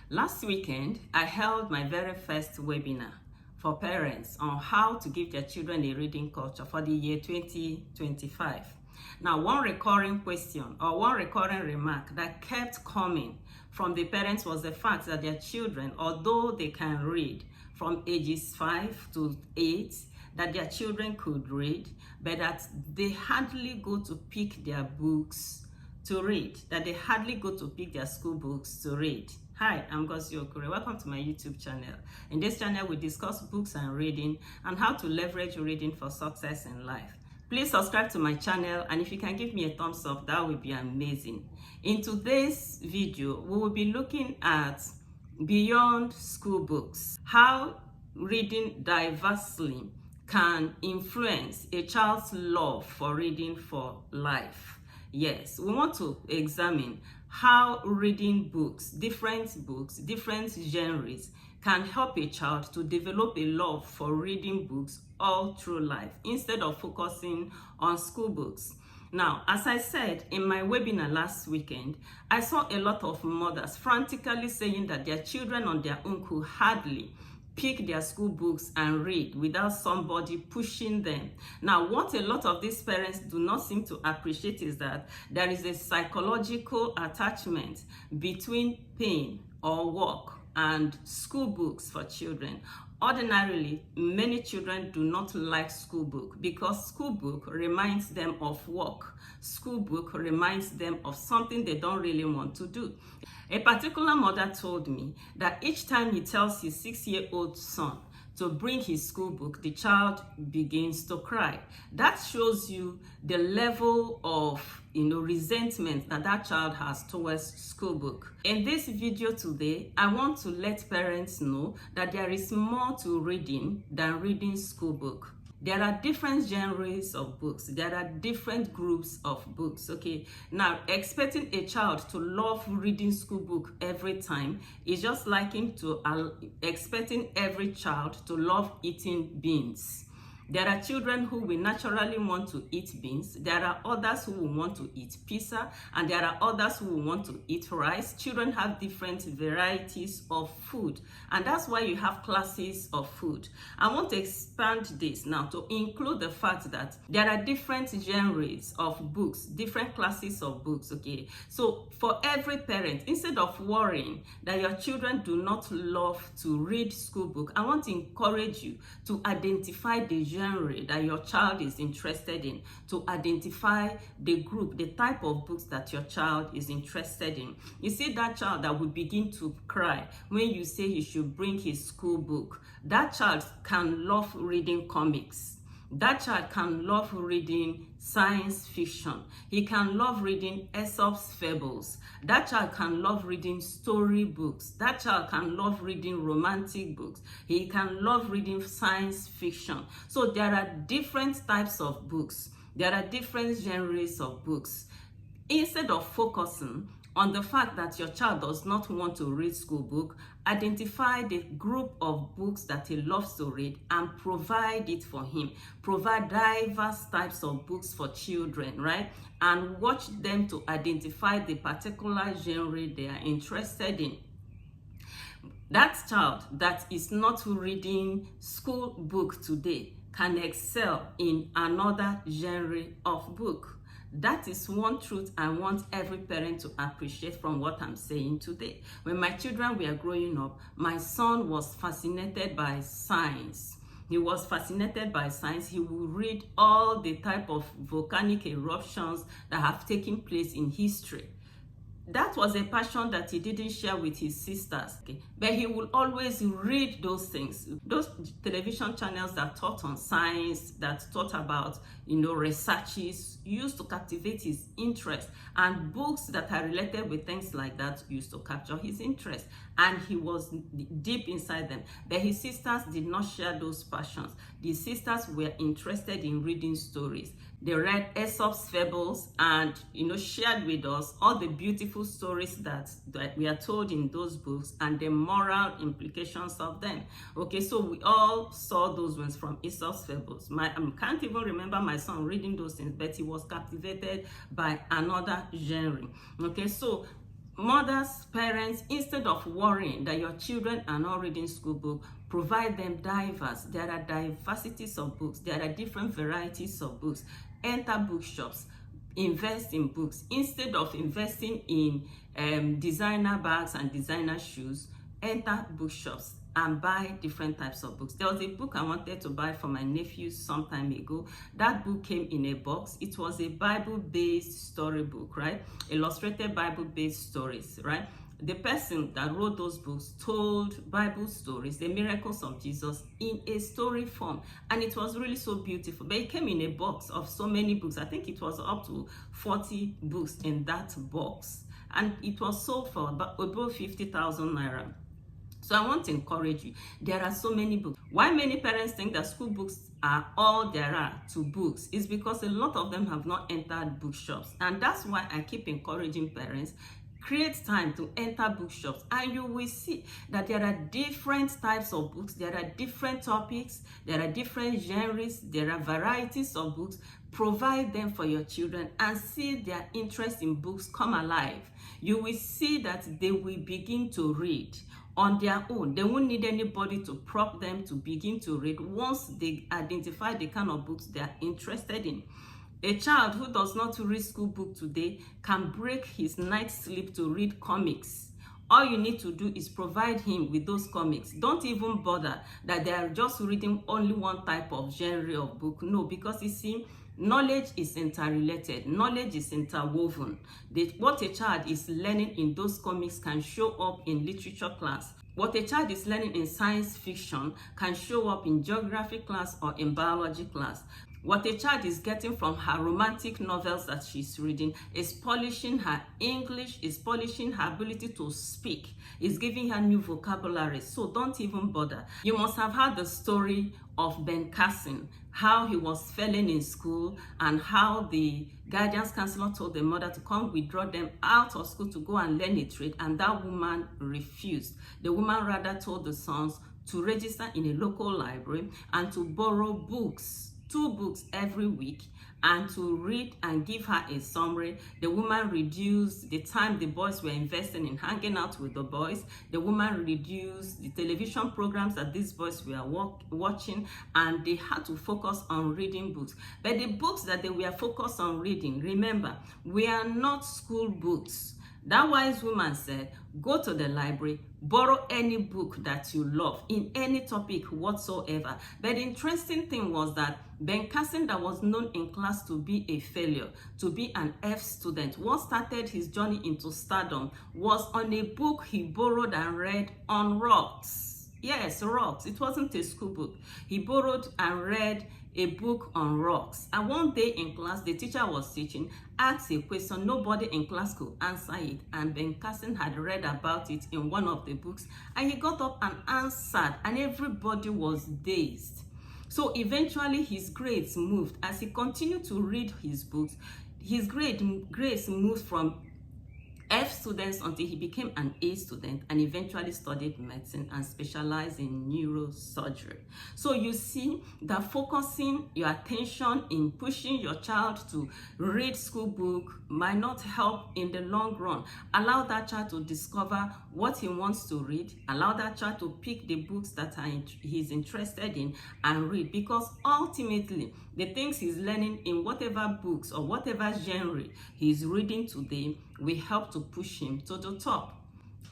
Last weekend, I held my very first webinar for parents on how to give their children a reading culture for the year 2025. Now, one recurring question or one recurring remark that kept coming from the parents was the fact that their children, although they can read from ages 5 to 8, that their children could read, but that they hardly go to pick their books to read, that they hardly go to pick their school books to read. Hi, I'm Ngozi Okure. Welcome to my YouTube channel. In this channel, we discuss books and reading and how to leverage reading for success in life. Please subscribe to my channel, and if you can give me a thumbs up, that would be amazing. In today's video, we will be looking at beyond school books, how reading diversely can influence a child's love for reading for life. Yes, we want to examine how reading books, different genres, can help a child to develop a love for reading books all through life instead of focusing on school books. Now, as I said in my webinar last weekend, I saw a lot of mothers frantically saying that their children on their own could hardly pick their school books and read without somebody pushing them. Now, what a lot of these parents do not seem to appreciate is that there is a psychological attachment between pain or work and school books for children. Ordinarily, many children do not like school book because school book reminds them of work. School book reminds them of something they don't really want to do. A particular mother told me that each time he tells his 6-year-old son to bring his school book, the child begins to cry. That shows you the level of resentment that that child has towards school book. In this video today, I want to let parents know that there is more to reading than reading school book. There are different genres of books. There are different groups of books, okay? Now, expecting a child to love reading school book every time is just like expecting every child to love eating beans. There are children who will naturally want to eat beans. There are others who will want to eat pizza, and there are others who will want to eat rice. Children have different varieties of food, and that's why you have classes of food. I want to expand this now to include the fact that there are different genres of books, different classes of books, okay? So for every parent, instead of worrying that your children do not love to read school book, I want to encourage you to identify the genre that your child is interested in, to identify the group, the type of books that your child is interested in. You see that child that will begin to cry when you say he should bring his school book. That child can love reading comics. That child can love reading science fiction. He can love reading Aesop's fables. That child can love reading story books. That child can love reading romantic books. He can love reading science fiction. So there are different types of books. There are different genres of books. Instead of focusing on the fact that your child does not want to read school book, identify the group of books that he loves to read and provide it for him. Provide diverse types of books for children, right? And watch them to identify the particular genre they are interested in. That child that is not reading school book today can excel in another genre of book. That is one truth I want every parent to appreciate from what I'm saying today. When my children were growing up, my son was fascinated by science. He was fascinated by science. He would read all the type of volcanic eruptions that have taken place in history. That was a passion that he didn't share with his sisters, okay? But he would always read those things. Those television channels that taught on science, that taught about, researches, used to captivate his interest. And books that are related with things like that used to capture his interest. And he was deep inside them. But his sisters did not share those passions. The sisters were interested in reading stories. They read Aesop's fables and, shared with us all the beautiful stories that we are told in those books and the moral implications of them. Okay, so we all saw those ones from Aesop's fables. I can't even remember my son reading those things, but he was captivated by another genre. Okay, so mothers, parents, instead of worrying that your children are not reading school book, provide them diverse. There are diversities of books. There are different varieties of books. Enter bookshops. Invest in books. Instead of investing in designer bags and designer shoes, enter bookshops and buy different types of books. There was a book I wanted to buy for my nephew some time ago. That book came in a box. It was a Bible-based storybook, right? Illustrated Bible-based stories, right? The person that wrote those books told Bible stories, the miracles of Jesus, in a story form, and it was really so beautiful. But it came in a box of so many books. I think it was up to 40 books in that box, and it was sold for above 50,000 naira. So I want to encourage you. There are so many books. Why many parents think that school books are all there are to books is because a lot of them have not entered bookshops, and that's why I keep encouraging parents. Create time to enter bookshops, and you will see that there are different types of books, there are different topics, there are different genres, there are varieties of books. Provide them for your children and see their interest in books come alive. You will see that they will begin to read on their own. They won't need anybody to prompt them to begin to read once they identify the kind of books they are interested in. A child who does not read school book today can break his night sleep to read comics. All you need to do is provide him with those comics. Don't even bother that they are just reading only one type of genre of book. No, because you see, knowledge is interrelated. Knowledge is interwoven. What a child is learning in those comics can show up in literature class. What a child is learning in science fiction can show up in geography class or in biology class. What a child is getting from her romantic novels that she's reading is polishing her English, is polishing her ability to speak, is giving her new vocabulary. So don't even bother. You must have heard the story of Ben Carson, how he was failing in school and how the guidance counselor told the mother to come withdraw them out of school to go and learn a trade, and that woman refused. The woman rather told the sons to register in a local library and to borrow books, 2 books every week, and to read and give her a summary. The woman reduced the time the boys were investing in hanging out with the boys. The woman reduced the television programs that these boys were watching, and they had to focus on reading books. But the books that they were focused on reading, remember, were not school books. That wise woman said, go to the library, borrow any book that you love in any topic whatsoever. But the interesting thing was that Ben Carson, that was known in class to be a failure, to be an F student, what started his journey into stardom was on a book he borrowed and read on rocks. Yes, rocks. It wasn't a school book. He borrowed and read a book on rocks. And one day in class, the teacher was teaching, asked a question, nobody in class could answer it, and Ben Carson had read about it in one of the books, and he got up and answered, and everybody was dazed. So eventually his grades moved. As he continued to read his books, his grades moved from F students until he became an A student and eventually studied medicine and specialized in neurosurgery. So you see that focusing your attention in pushing your child to read school book might not help in the long run. Allow that child to discover what he wants to read. Allow that child to pick the books that he's interested in and read, because ultimately the things he's learning in whatever books or whatever genre he's reading today will help to push him to the top.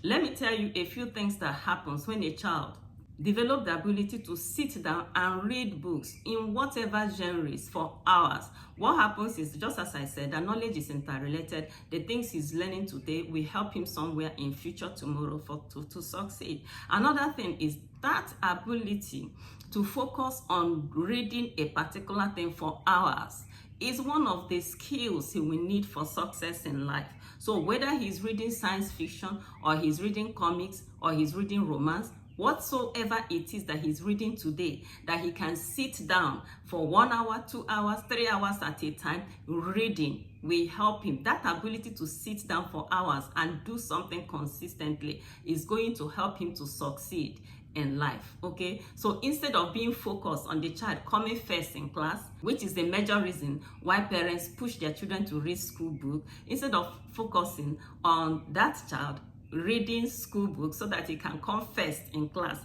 Let me tell you a few things that happens when a child develops the ability to sit down and read books in whatever genres for hours. What happens is, just as I said, that knowledge is interrelated. The things he's learning today will help him somewhere in future tomorrow to succeed. Another thing is that ability to focus on reading a particular thing for hours is one of the skills he will need for success in life. So whether he's reading science fiction or he's reading comics or he's reading romance, whatsoever it is that he's reading today, that he can sit down for 1 hour, 2 hours, 3 hours at a time reading, will help him. That ability to sit down for hours and do something consistently is going to help him to succeed in life. Okay, so instead of being focused on the child coming first in class, which is the major reason why parents push their children to read school book, instead of focusing on that child reading school books so that he can come first in class,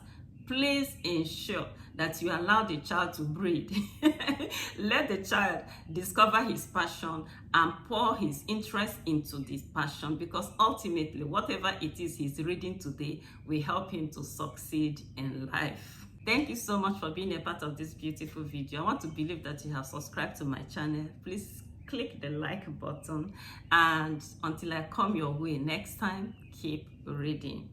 please ensure that you allow the child to breathe. Let the child discover his passion and pour his interest into this passion, because ultimately whatever it is he's reading today will help him to succeed in life. Thank you so much for being a part of this beautiful video. I want to believe that you have subscribed to my channel. Please click the like button, and until I come your way next time, keep reading.